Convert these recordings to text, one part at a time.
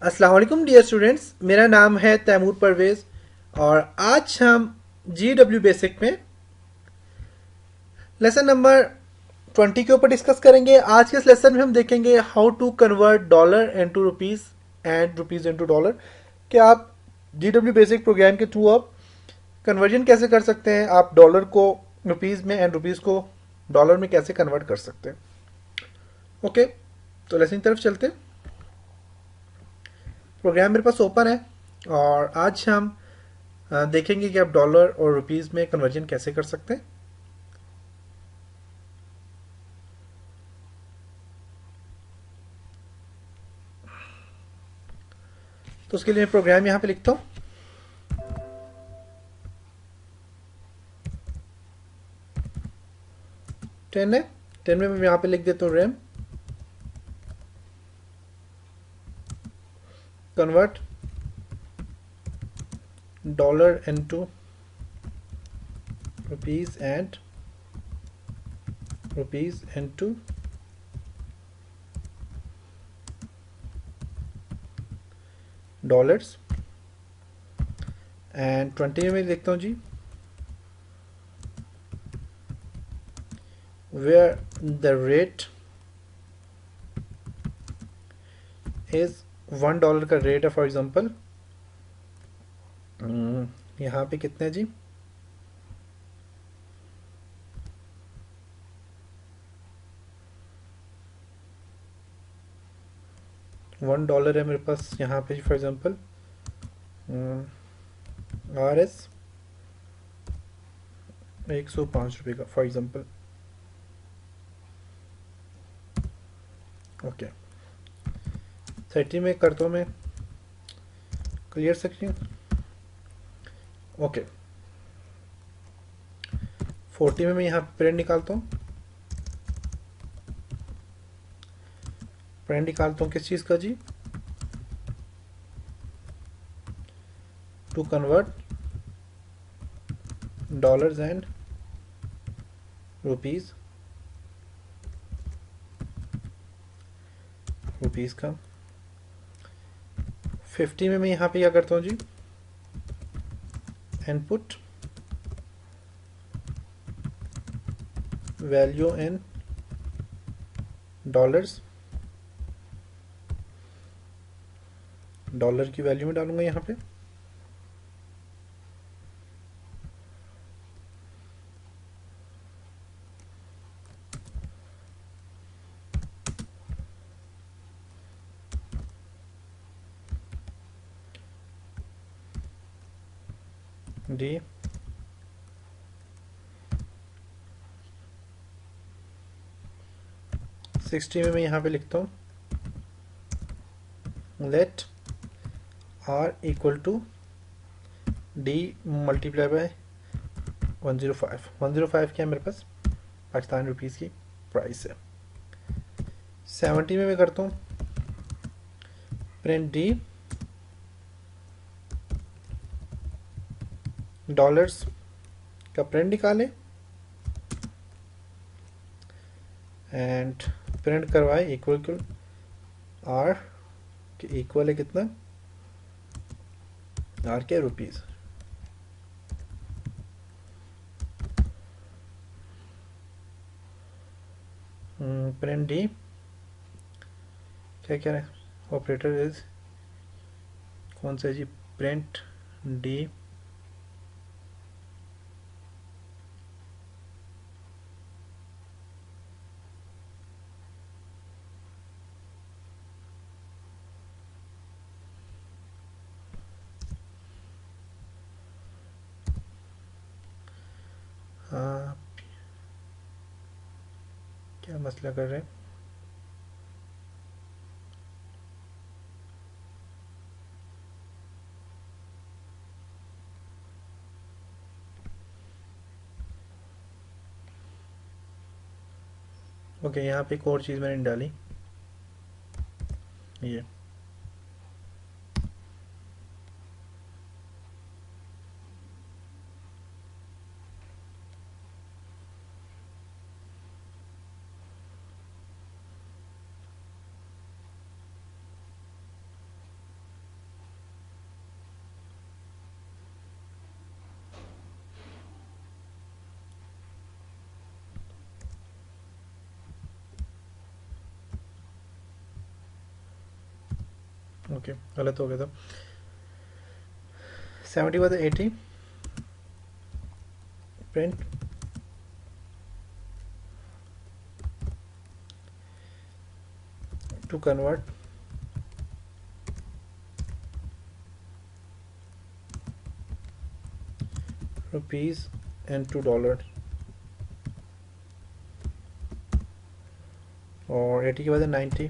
अस्सलाम वालेकुम dear students, मेरा नाम है तैमूर परवेज़ और आज हम GW बेसिक में लेसन नंबर 20 के ऊपर डिस्कस करेंगे। आज के इस लेसन में हम देखेंगे how to convert dollar into rupees and rupees into dollar. कि आप GW बेसिक प्रोग्राम के थ्रू आप कन्वर्जन कैसे कर सकते हैं, आप डॉलर को रुपीस में एंड रुपीस को डॉलर में कैसे कन्वर्ट कर सकते हैं। ओके, तो लेसन की तरफ चलते हैं। प्रोग्राम मेरे पास ओपन है और आज हम देखेंगे कि आप डॉलर और रुपीस में कन्वर्जन कैसे कर सकते हैं। तो उसके लिए मैं प्रोग्राम यहाँ पे लिखता हूँ। 10 है, 10 में मैं यहाँ पे लिख देता हूँ RAM convert dollar into rupees and rupees into dollars. And 20 में मैं लिखता हूँ जी वेयर द रेट इज $1 का रेट है। फॉर एग्जांपल यहाँ पे कितने हैं जी, $1 है मेरे पास यहाँ पे। फॉर एग्जांपल RS 105 रुपये का फॉर एग्जांपल। ओके, 30 में करता हूँ मैं क्लियर सेक्शन। ओके, 40 में मैं यहाँ प्रिंट निकालता हूँ। प्रिंट निकालता हूँ किस चीज़ का जी, to convert dollars and rupees, rupees का। 50 में मैं यहाँ पे क्या करता हूँ जी, input value in dollars, dollar की वैल्यू में डालूंगा यहाँ पे। डी 60 में मैं यहाँ पे लिखता हूँ let R equal to D multiply by 105। 105 क्या है मेरे पास, पाकिस्तान रुपीस की प्राइस है। 70 में मैं करता हूँ प्रिंट डी डॉलर्स का प्रिंट निकालें एंड प्रिंट करवाए इक्वल टू आर के इक्वल है कितना, आर के रुपीस। प्रिंट डी क्या क्या है ऑपरेटर इज कौन सा जी, प्रिंट डी क्या मसला कर रहे हैं। ओके, यहाँ पे एक और चीज़ मैंने डाली, ये ओके गलत हो गया था। 70 by the 80 print to convert rupees into dollar, और 80 के बाद 90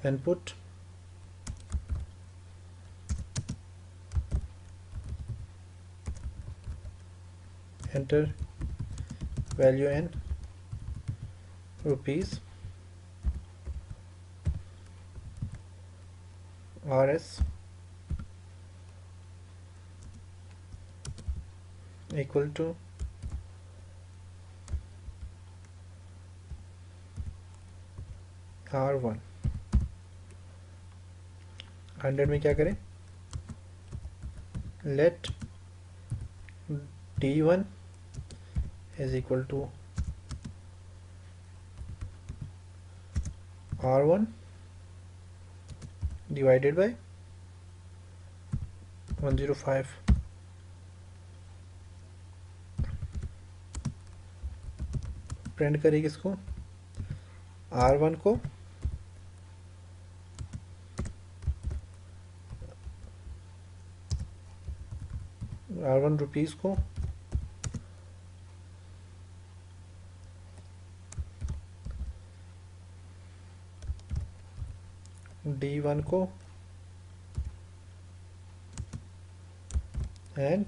input enter value in rupees RS equal to R1। 100 में क्या करें, let D1 is equal to R1 divided by 105। Print करेगी इसको R1 को R1 रुपीस को D1 को एंड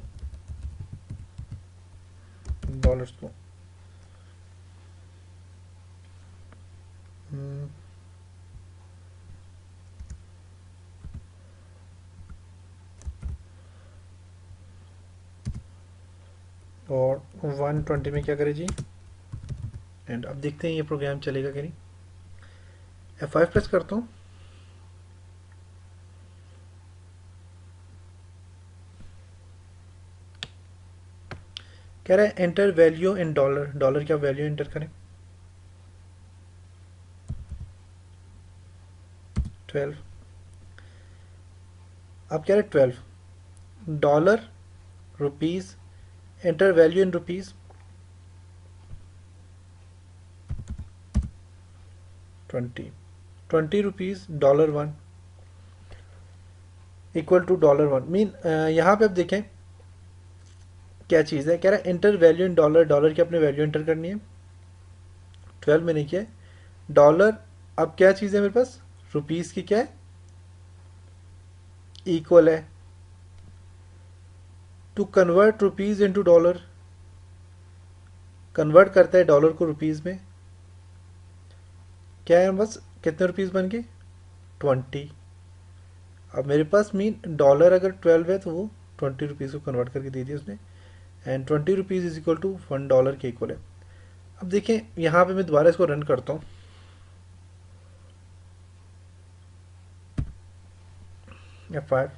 डॉलर्स को। और 120 में क्या करें जी, एंड अब देखते हैं ये प्रोग्राम चलेगा कि नहीं। F5 प्रेस करता हूँ, कह रहा है enter value in dollar. Dollar क्या वैल्यू एंटर करें, 12। अब कह रहे 12 dollar rupees enter value in rupees 20 rupees $1 equal to $1 mean यहाँ पे अब देखें क्या चीज़ है। कह रहा है enter value in dollar. Dollar की अपने वैल्यू एंटर करनी है, 12 में नहीं किया डॉलर। अब क्या चीज़ है मेरे पास, रुपीस की क्या है, इक्वल है to convert rupees into dollar. Convert करता है डॉलर को रुपीज में, क्या है बस कितने रुपीस बन गए 20। अब मेरे पास मीन डॉलर अगर 12 है तो वो 20 रुपीज़ को कन्वर्ट करके दे दिया उसने, and 20 rupees is equal to $1 के इक्वल है। अब देखें यहाँ पे मैं दोबारा इसको रन करता हूँ, F5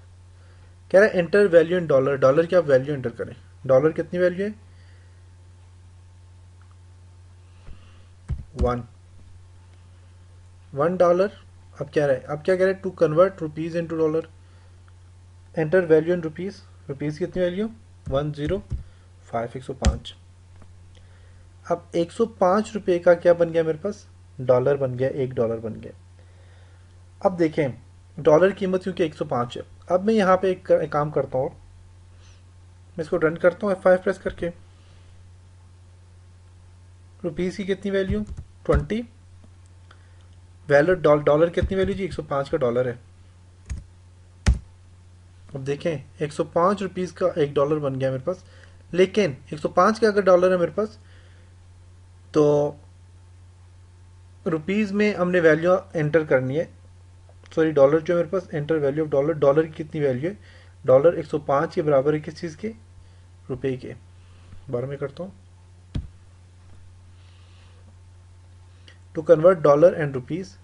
कह रहा है enter value in dollar. Dollar की आप वैल्यू एंटर करें, डॉलर कितनी वैल्यू है 1 $1। अब क्या रहा है, अब क्या कह रहे हैं to convert rupees into dollar, enter value in rupees. Rupees की कितनी वैल्यू 105 105। अब 105 रुपए का क्या बन गया मेरे पास, डॉलर बन गया, $1 बन गया। अब देखें डॉलर कीमत क्योंकि 105 है। अब मैं यहाँ पे एक काम करता हूँ, मैं इसको रन करता हूँ F5 प्रेस करके। रुपीस की कितनी वैल्यू 20, वैल्यू डॉलर कितनी वैल्यू जी 105 का डॉलर है। अब देखें 105 रुपीस का $1 बन गया मेरे पास, लेकिन 105 का अगर डॉलर है मेरे पास तो रुपीस में हमने वैल्यू एंटर करनी है। सॉरी डॉलर जो है मेरे पास, enter value of dollar. Dollar की कितनी वैल्यू है, डॉलर 105 के बराबर है किस चीज़ के, रुपए के। बार में करता हूँ, to convert dollar and rupees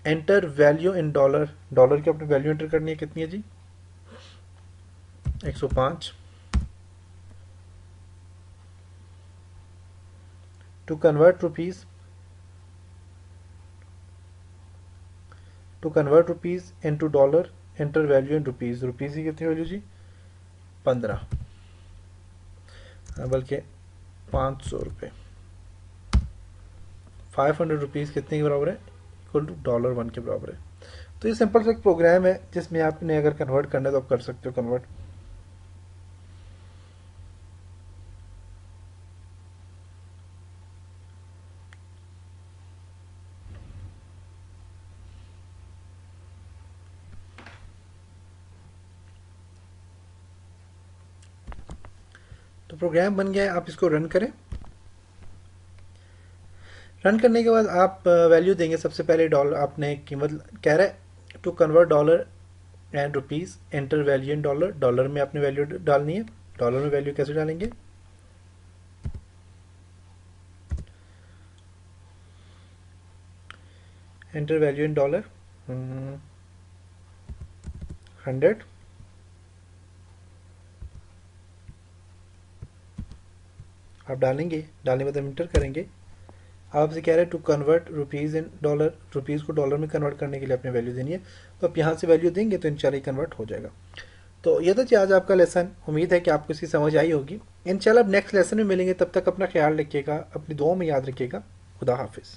enter value in dollar. Dollar की अपनी वैल्यू एंटर करनी है, कितनी है जी 105। To convert rupees to convert rupees into dollar enter value in rupees. Rupees की कितनी वैल्यू जी? 15, बल्कि 500 रुपये। 500 रुपीज़ कितने के बराबर है? इक्वल टू $1 के बराबर है। तो ये सिंपल सा एक प्रोग्राम है जिसमें आपने अगर कन्वर्ट करना है तो आप कर सकते हो कन्वर्ट। तो प्रोग्राम बन गया है, आप इसको रन करें। रन करने के बाद आप वैल्यू देंगे। सबसे पहले डॉलर आपने कीमत कह रहा है to convert dollar and rupees enter value in dollar. Dollar में आपने वैल्यू डालनी है। डॉलर में वैल्यू कैसे डालेंगे? Enter value in dollar 100। आप डालेंगे, डालने के बाद इंटर करेंगे। आपसे कह रहे हैं to convert rupees in dollar, rupees को डॉलर में कन्वर्ट करने के लिए अपनी वैल्यू देनी है। तो आप यहाँ से वैल्यू देंगे तो इंशाल्लाह कन्वर्ट हो जाएगा। तो ये था जी आज आपका लेसन। उम्मीद है कि आपको इसकी समझ आई होगी। इंशाल्लाह अब नेक्स्ट लेसन में मिलेंगे। तब तक अपना ख्याल रखिएगा, अपनी दुआओं में याद रखिएगा। खुदा हाफिज़।